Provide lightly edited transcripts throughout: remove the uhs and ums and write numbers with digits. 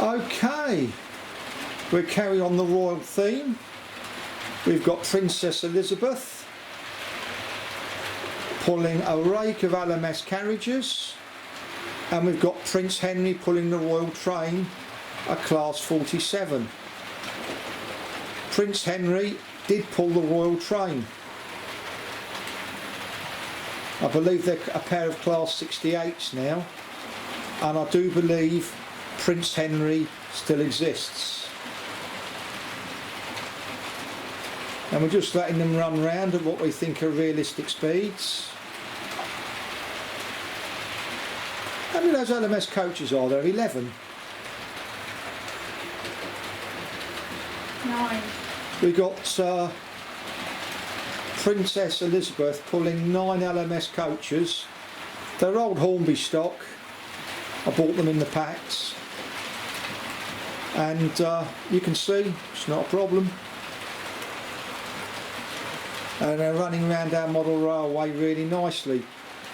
Okay, we're carrying on the royal theme. We've got Princess Elizabeth pulling a rake of LMS carriages, and we've got Prince Henry pulling the royal train, a class 47. Prince Henry did pull the royal train. I believe they're a pair of class 68s now, and I do believe Prince Henry still exists. And we're just letting them run round at what we think are realistic speeds. How many of those LMS coaches are there? 11? 9. We got Princess Elizabeth pulling 9 LMS coaches. They're old Hornby stock. I bought them in the packs. And you can see it's not a problem. And they're running around our model railway really nicely.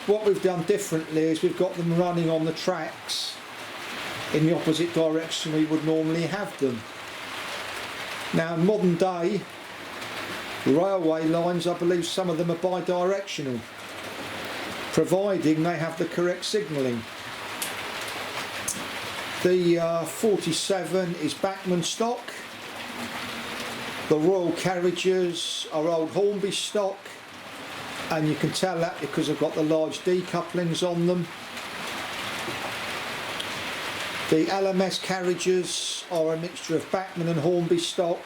What we've done differently is we've got them running on the tracks in the opposite direction we would normally have them. Now in modern day railway lines, I believe some of them are bi-directional, providing they have the correct signalling. The 47 is Bachmann stock. The royal carriages are old Hornby stock, and you can tell that because I've got the large decouplings on them. The LMS carriages are a mixture of Bachmann and Hornby stock.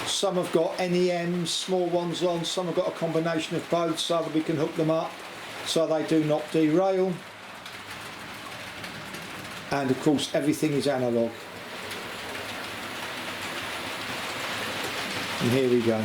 Some have got NEMs, small ones on, some have got a combination of both so that we can hook them up so they do not derail. And of course everything is analogue. And here we go.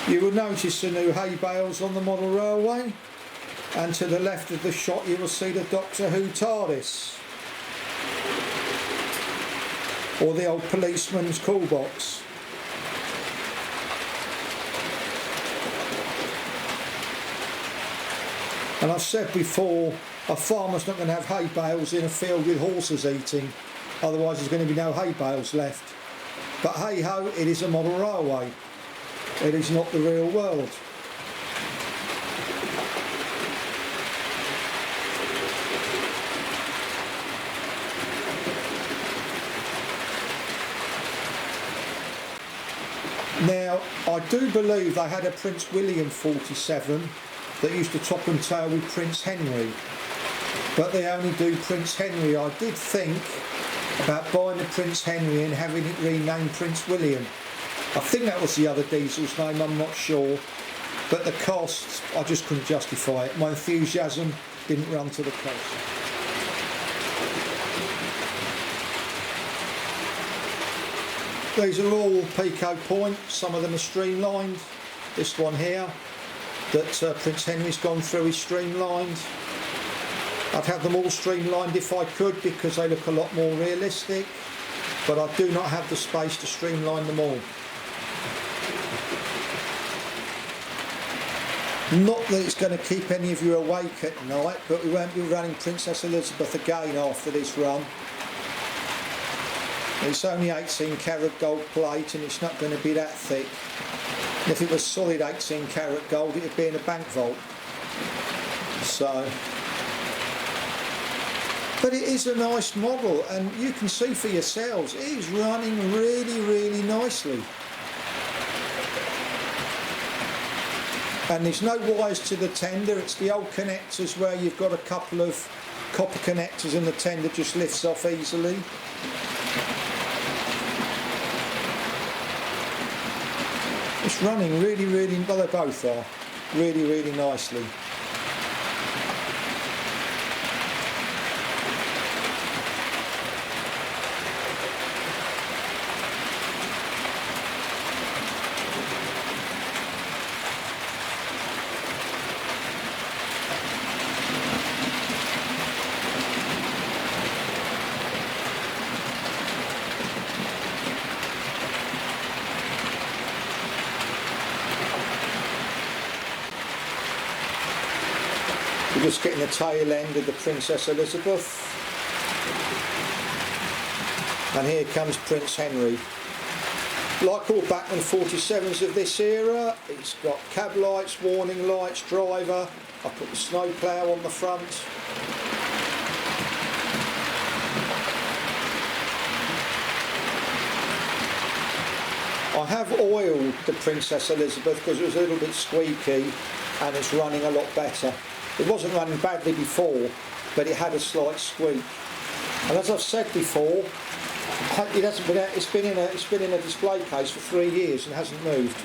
You will notice the new hay bales on the model railway, and to the left of the shot you will see the Doctor Who TARDIS, or the old policeman's call box. And I've said before, a farmer's not going to have hay bales in a field with horses eating, otherwise there's going to be no hay bales left. But hey ho, it is a model railway. It is not the real world. Now, I do believe they had a Prince William 47 that used to top and tail with Prince Henry, but they only do Prince Henry. I did think about buying the Prince Henry and having it renamed Prince William. I think that was the other diesel's name, I'm not sure, but the cost, I just couldn't justify it. My enthusiasm didn't run to the cost. These are all Pico point, some of them are streamlined. This one here that Prince Henry's gone through is streamlined. I'd have them all streamlined if I could because they look a lot more realistic, but I do not have the space to streamline them all. Not that it's going to keep any of you awake at night, but we won't be running Princess Elizabeth again after this run. It's only 18 karat gold plate and it's not going to be that thick. And if it was solid 18 karat gold, it would be in a bank vault. So, but it is a nice model, and you can see for yourselves, it is running really, really nicely. And there's no wires to the tender, it's the old connectors where you've got a couple of copper connectors and the tender just lifts off easily. It's running really, really, well they both are, really, really nicely. We're just getting the tail end of the Princess Elizabeth. And here comes Prince Henry. Like all Bachmann 47s of this era, it's got cab lights, warning lights, driver. I put the snow plough on the front. I have oiled the Princess Elizabeth because it was a little bit squeaky and it's running a lot better. It wasn't running badly before, but it had a slight squeak. And as I've said before, it hasn't been out, it's been in a display case for 3 years and hasn't moved.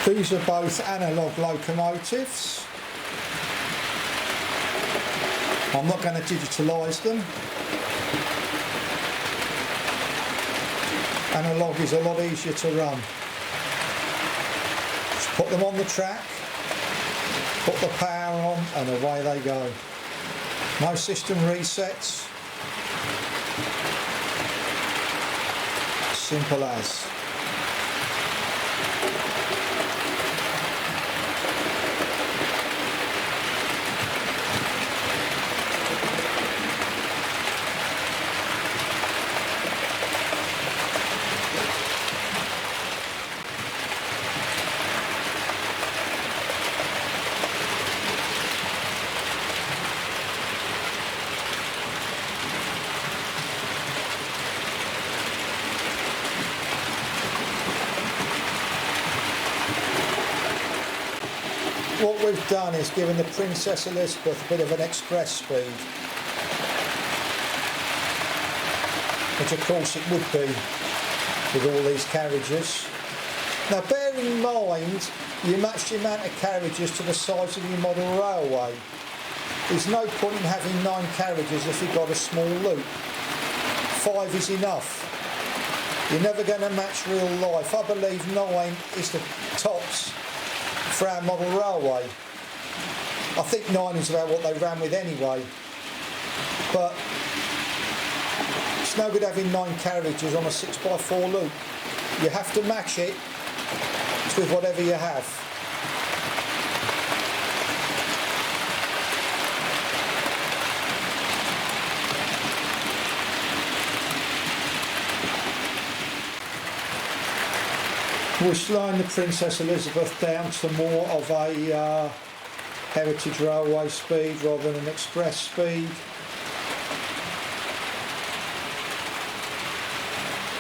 These are both analogue locomotives. I'm not going to digitalise them. Analogue is a lot easier to run. Just put them on the track, put the power on and away they go. No system resets. Simple as. What we've done is given the Princess Elizabeth a bit of an express speed, which of course it would be with all these carriages. Now bear in mind you match the amount of carriages to the size of your model railway. There's no point in having 9 carriages if you've got a small loop. 5 is enough. You're never going to match real life. I believe 9 is the tops for our model railway. I think 9 is about what they ran with anyway, but it's no good having 9 carriages on a 6x4 loop. You have to match it with whatever you have. We're slowing the Princess Elizabeth down to more of a heritage railway speed rather than an express speed.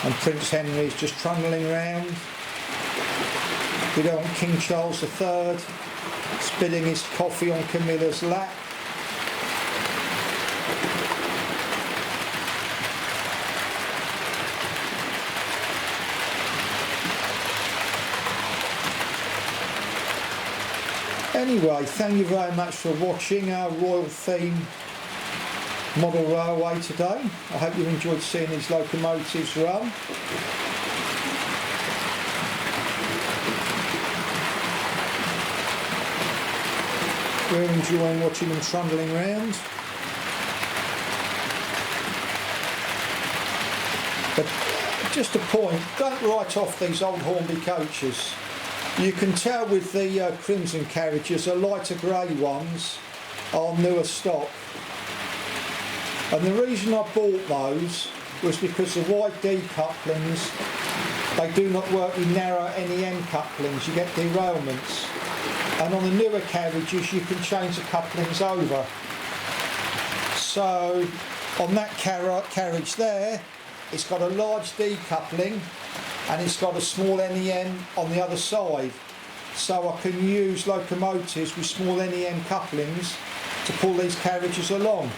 And Prince Henry's just trundling round. We don't want King Charles III spilling his coffee on Camilla's lap. Anyway, thank you very much for watching our Royal Theme model railway today. I hope you enjoyed seeing these locomotives run. We're enjoying watching them trundling round. But just a point, don't write off these old Hornby coaches. You can tell with the crimson carriages, the lighter grey ones are newer stock. And the reason I bought those was because the wide D couplings, they do not work with narrow NEM couplings, you get derailments. And on the newer carriages you can change the couplings over. So on that carriage there, it's got a large D coupling and it's got a small NEM on the other side. So I can use locomotives with small NEM couplings to pull these carriages along.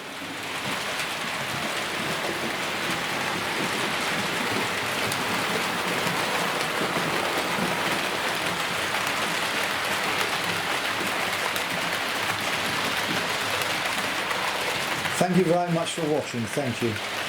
Thank you very much for watching. Thank you.